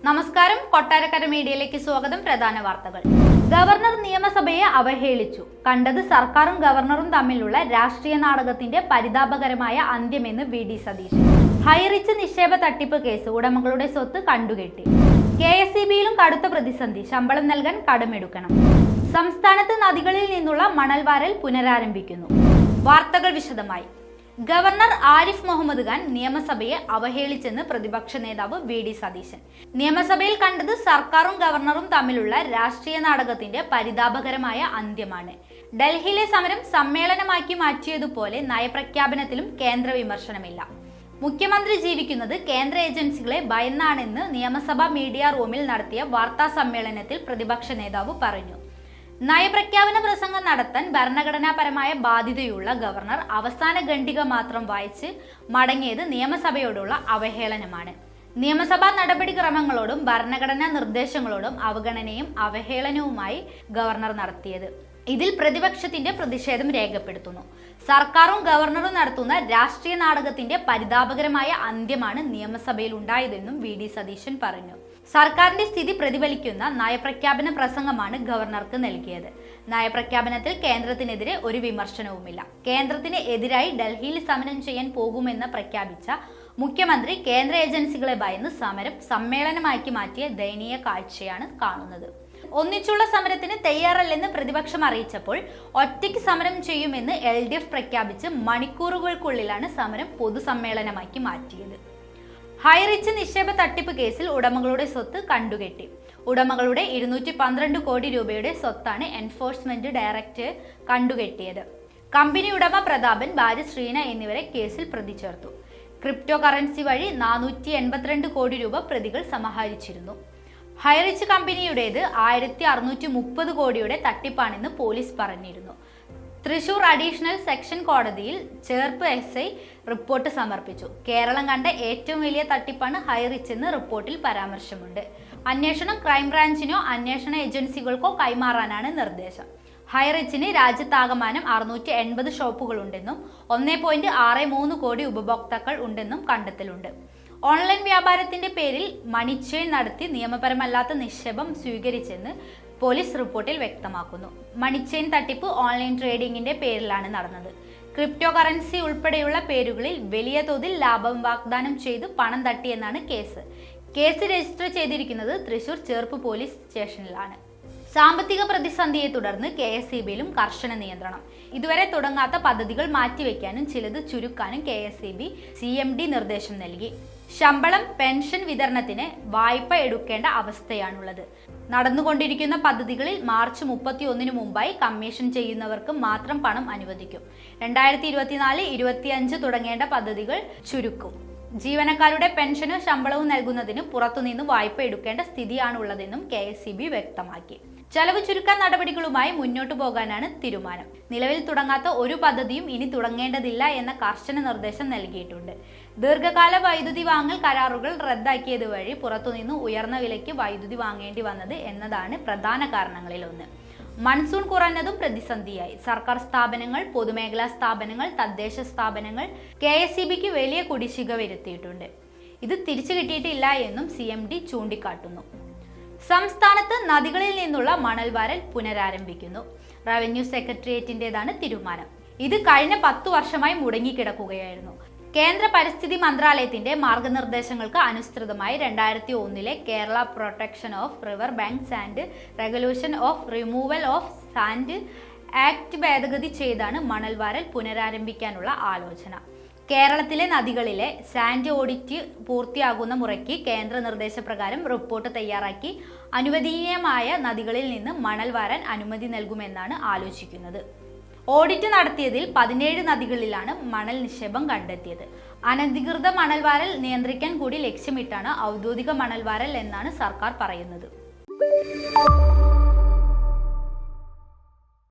നമസ്കാരം, കൊട്ടാരക്കര മീഡിയയിലേക്ക് സ്വാഗതം. പ്രധാന വാർത്തകൾ. ഗവർണർ നിയമസഭയെ അവഹേളിച്ചു. കണ്ടത് സർക്കാരും ഗവർണറും തമ്മിലുള്ള രാഷ്ട്രീയ നാടകത്തിന്റെ പരിതാപകരമായ അന്ത്യമെന്ന് വി.ഡി. സതീശൻ. ഹൈറിച്ച് നിക്ഷേപ തട്ടിപ്പ് കേസ് ഉടമകളുടെ സ്വത്ത് കണ്ടുകെട്ടി. കെ.എസ്.ഇ.ബിയിലും കടുത്ത പ്രതിസന്ധി. ശമ്പളം നൽകാൻ കടമെടുക്കണം. സംസ്ഥാനത്ത് നദികളിൽ നിന്നുള്ള മണൽവാരൽ പുനരാരംഭിക്കുന്നു. വാർത്തകൾ വിശദമായി. ഗവർണർ ആരിഫ് മുഹമ്മദ് ഖാൻ നിയമസഭയെ അവഹേളിച്ചെന്ന് പ്രതിപക്ഷ നേതാവ് വി.ഡി. സതീശൻ. നിയമസഭയിൽ കണ്ടത് സർക്കാരും ഗവർണറും തമ്മിലുള്ള രാഷ്ട്രീയ നാടകത്തിന്റെ പരിതാപകരമായ അന്ത്യമാണ്. ഡൽഹിയിലെ സമരം സമ്മേളനമാക്കി മാറ്റിയതുപോലെ നയപ്രഖ്യാപനത്തിലും കേന്ദ്ര വിമർശനമില്ല. മുഖ്യമന്ത്രി ജീവിക്കുന്നത് കേന്ദ്ര ഏജൻസികളെ ഭയന്നാണെന്ന് നിയമസഭാ മീഡിയ റൂമിൽ നടത്തിയ വാർത്താ സമ്മേളനത്തിൽ പ്രതിപക്ഷ നേതാവ് പറഞ്ഞു. നയപ്രഖ്യാപന പ്രസംഗം നടത്താൻ ഭരണഘടനാപരമായ ബാധ്യതയുള്ള ഗവർണർ അവസാന ഖണ്ഡിക മാത്രം വായിച്ച് മടങ്ങിയത് നിയമസഭയോടുള്ള അവഹേളനമാണ്. നിയമസഭാ നടപടിക്രമങ്ങളോടും ഭരണഘടനാ നിർദ്ദേശങ്ങളോടും അവഗണനയും അവഹേളനവുമായി ഗവർണർ നടത്തിയത്. ഇതിൽ പ്രതിപക്ഷത്തിന്റെ പ്രതിഷേധം രേഖപ്പെടുത്തുന്നു. സർക്കാരും ഗവർണറും നടത്തുന്ന രാഷ്ട്രീയ നാടകത്തിന്റെ പരിതാപകരമായ അന്ത്യമാണ് നിയമസഭയിൽ ഉണ്ടായതെന്നും വി.ഡി. സതീശൻ പറഞ്ഞു. സർക്കാരിന്റെ സ്ഥിതി പ്രതിഫലിക്കുന്ന നയപ്രഖ്യാപന പ്രസംഗമാണ് ഗവർണർക്ക് നൽകിയത്. നയപ്രഖ്യാപനത്തിൽ കേന്ദ്രത്തിനെതിരെ ഒരു വിമർശനവുമില്ല. കേന്ദ്രത്തിന് എതിരായി ഡൽഹിയിൽ സമരം ചെയ്യാൻ പോകുമെന്ന് പ്രഖ്യാപിച്ച മുഖ്യമന്ത്രി കേന്ദ്ര ഏജൻസികളെ ഭയന്ന് സമരം സമ്മേളനമാക്കി മാറ്റിയ ദയനീയ കാഴ്ചയാണ് കാണുന്നത്. ഒന്നിച്ചുള്ള സമരത്തിന് തയ്യാറല്ലെന്ന് പ്രതിപക്ഷം അറിയിച്ചപ്പോൾ ഒറ്റയ്ക്ക് സമരം ചെയ്യുമെന്ന് LDF പ്രഖ്യാപിച്ച് മണിക്കൂറുകൾക്കുള്ളിലാണ് സമരം പൊതുസമ്മേളനമാക്കി മാറ്റിയത്. ഹൈറിച്ച് നിക്ഷേപ തട്ടിപ്പ് കേസിൽ ഉടമകളുടെ സ്വത്ത് കണ്ടുകെട്ടി. ഉടമകളുടെ 212 കോടി രൂപയുടെ സ്വത്താണ് എൻഫോഴ്സ്മെന്റ് ഡയറക്ടറേറ്റ് കണ്ടുകെട്ടിയത്. കമ്പനി ഉടമ പ്രതാപൻ, ഭാര്യ ശ്രീന എന്നിവരെ കേസിൽ പ്രതി ചേർത്തു. ക്രിപ്റ്റോ കറൻസി വഴി 482 കോടി രൂപ പ്രതികൾ സമാഹരിച്ചിരുന്നു. ഹൈറിച്ച് കമ്പനിയുടേത് 1630 കോടിയുടെ തട്ടിപ്പാണെന്ന് പോലീസ് പറഞ്ഞിരുന്നു. തൃശൂർ അഡീഷണൽ സെക്ഷൻ കോടതിയിൽ ചേർപ്പ് SI റിപ്പോർട്ട് സമർപ്പിച്ചു. കേരളം കണ്ട ഏറ്റവും വലിയ തട്ടിപ്പാണ് ഹൈറിച്ച് എന്ന് റിപ്പോർട്ടിൽ പരാമർശമുണ്ട്. അന്വേഷണം ക്രൈംബ്രാഞ്ചിനോ അന്വേഷണ ഏജൻസികൾക്കോ കൈമാറാനാണ് നിർദ്ദേശം. ഹൈറിച്ചിന് രാജ്യത്താകമാനം 680 ഷോപ്പുകളുണ്ടെന്നും 1.63 കോടി ഉപഭോക്താക്കൾ ഉണ്ടെന്നും കണ്ടെത്തലുണ്ട്. ഓൺലൈൻ വ്യാപാരത്തിന്റെ പേരിൽ മണി ചെയിൻ നടത്തി നിയമപരമല്ലാത്ത നിക്ഷേപം സ്വീകരിച്ചെന്ന് പോലീസ് റിപ്പോർട്ടിൽ വ്യക്തമാക്കുന്നു. മണി ചെയിൻ തട്ടിപ്പ് ഓൺലൈൻ ട്രേഡിംഗിന്റെ പേരിലാണ് നടന്നത്. ക്രിപ്റ്റോ കറൻസി ഉൾപ്പെടെയുള്ള പേരുകളിൽ വലിയ തോതിൽ ലാഭം വാഗ്ദാനം ചെയ്ത് പണം തട്ടിയെന്നാണ് കേസ്. കേസ് രജിസ്റ്റർ ചെയ്തിരിക്കുന്നത് തൃശൂർ ചേർപ്പ് പോലീസ് സ്റ്റേഷനിലാണ്. സാമ്പത്തിക പ്രതിസന്ധിയെ തുടർന്ന് KSEBിയിലും കർശന നിയന്ത്രണം. ഇതുവരെ തുടങ്ങാത്ത പദ്ധതികൾ മാറ്റിവെക്കാനും ചിലത് ചുരുക്കാനും KSEB CMD നിർദ്ദേശം നൽകി. ശമ്പളം, പെൻഷൻ വിതരണത്തിന് വായ്പ എടുക്കേണ്ട അവസ്ഥയാണുള്ളത്. നടന്നുകൊണ്ടിരിക്കുന്ന പദ്ധതികളിൽ മാർച്ച് 31 മുമ്പായി കമ്മീഷൻ ചെയ്യുന്നവർക്ക് മാത്രം പണം അനുവദിക്കും. 2024-25 തുടങ്ങേണ്ട പദ്ധതികൾ ചുരുക്കും. ജീവനക്കാരുടെ പെൻഷനും ശമ്പളവും നൽകുന്നതിന് പുറത്തുനിന്ന് വായ്പ എടുക്കേണ്ട സ്ഥിതിയാണുള്ളതെന്നും KSEB വ്യക്തമാക്കി. ചെലവ് ചുരുക്കാൻ നടപടികളുമായി മുന്നോട്ടു പോകാനാണ് തീരുമാനം. നിലവിൽ തുടങ്ങാത്ത ഒരു പദ്ധതിയും ഇനി തുടങ്ങേണ്ടതില്ല എന്ന കർശന നിർദ്ദേശം നൽകിയിട്ടുണ്ട്. ദീർഘകാല വൈദ്യുതി വാങ്ങൽ കരാറുകൾ റദ്ദാക്കിയത് വഴി പുറത്തുനിന്ന് ഉയർന്ന വിലയ്ക്ക് വൈദ്യുതി വാങ്ങേണ്ടി വന്നത് എന്നതാണ് പ്രധാന കാരണങ്ങളിലൊന്ന്. മൺസൂൺ കുറഞ്ഞതും പ്രതിസന്ധിയായി. സർക്കാർ സ്ഥാപനങ്ങൾ, പൊതുമേഖലാ സ്ഥാപനങ്ങൾ, തദ്ദേശ സ്ഥാപനങ്ങൾ KSEBക്ക് വലിയ കുടിശ്ശിക വരുത്തിയിട്ടുണ്ട്. ഇത് തിരിച്ചു കിട്ടിയിട്ടില്ല എന്നും CMD ചൂണ്ടിക്കാട്ടുന്നു. സംസ്ഥാനത്ത് നദികളിൽ നിന്നുള്ള മണൽവാരൽ പുനരാരംഭിക്കുന്നു. റവന്യൂ സെക്രട്ടേറിയറ്റിന്റേതാണ് തീരുമാനം. ഇത് കഴിഞ്ഞ 10 വർഷമായി മുടങ്ങിക്കിടക്കുകയായിരുന്നു. കേന്ദ്ര പരിസ്ഥിതി മന്ത്രാലയത്തിന്റെ മാർഗനിർദ്ദേശങ്ങൾക്ക് അനുസൃതമായി 2001 Kerala protection of river banks and regulation of removal of sand act ഭേദഗതി ചെയ്താണ് മണൽവാരൽ പുനരാരംഭിക്കാനുള്ള ആലോചന. കേരളത്തിലെ നദികളിലെ സാൻഡ് ഓഡിറ്റ് പൂർത്തിയാകുന്ന മുറയ്ക്ക് കേന്ദ്ര നിർദ്ദേശപ്രകാരം റിപ്പോർട്ട് തയ്യാറാക്കി അനുവദനീയമായ നദികളിൽ നിന്ന് മണൽ വാരാൻ അനുമതി നൽകുമെന്നാണ് ആലോചിക്കുന്നത്. ഓഡിറ്റ് നടത്തിയതിൽ 17 നദികളിലാണ് മണൽ നിക്ഷേപം കണ്ടെത്തിയത്. അനധികൃത മണൽവാരൽ നിയന്ത്രിക്കാൻ കൂടി ലക്ഷ്യമിട്ടാണ് ഔദ്യോഗിക മണൽവാരൽ എന്നാണ് സർക്കാർ പറയുന്നത്.